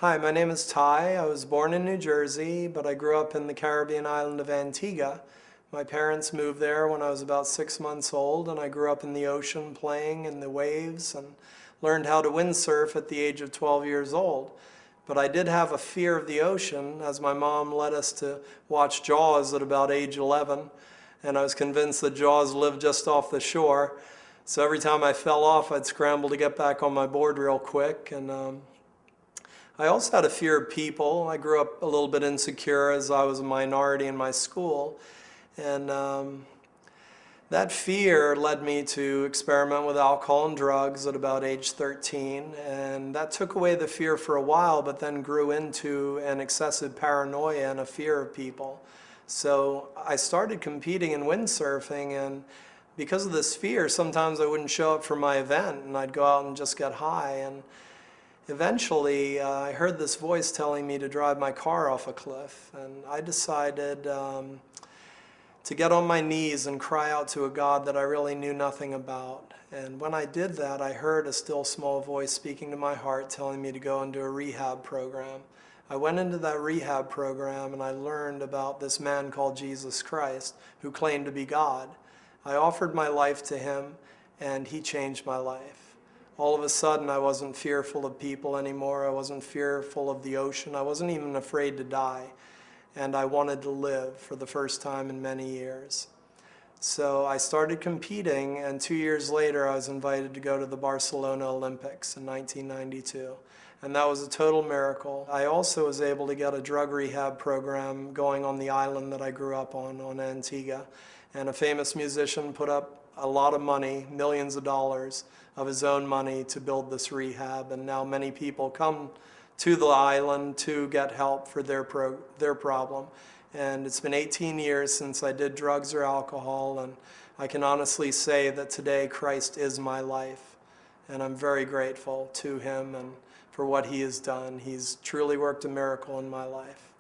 Hi, my name is Ty. I was born in New Jersey, but I grew up in the Caribbean island of Antigua. My parents moved there when I was about 6 months old, and I grew up in the ocean playing in the waves and learned how to windsurf at the age of 12 years old. But I did have a fear of the ocean, as my mom led us to watch Jaws at about age 11, and I was convinced that Jaws lived just off the shore. So every time I fell off, I'd scramble to get back on my board real quick. And I also had a fear of people. I grew up a little bit insecure as I was a minority in my school. And that fear led me to experiment with alcohol and drugs at about age 13. And that took away the fear for a while, but then grew into an excessive paranoia and a fear of people. So I started competing in windsurfing, and because of this fear, sometimes I wouldn't show up for my event and I'd go out and just get high. And eventually, I heard this voice telling me to drive my car off a cliff, and I decided to get on my knees and cry out to a God that I really knew nothing about. And when I did that, I heard a still small voice speaking to my heart telling me to go into a rehab program. I went into that rehab program and I learned about this man called Jesus Christ who claimed to be God. I offered my life to him and he changed my life. All of a sudden, I wasn't fearful of people anymore. I wasn't fearful of the ocean. I wasn't even afraid to die. And I wanted to live for the first time in many years. So I started competing, and 2 years later, I was invited to go to the Barcelona Olympics in 1992. And that was a total miracle. I also was able to get a drug rehab program going on the island that I grew up on Antigua. And a famous musician put up a lot of money, millions of dollars of his own money to build this rehab. And now many people come to the island to get help for their problem. And it's been 18 years since I did drugs or alcohol, and I can honestly say that today Christ is my life. And I'm very grateful to him and for what he has done. He's truly worked a miracle in my life.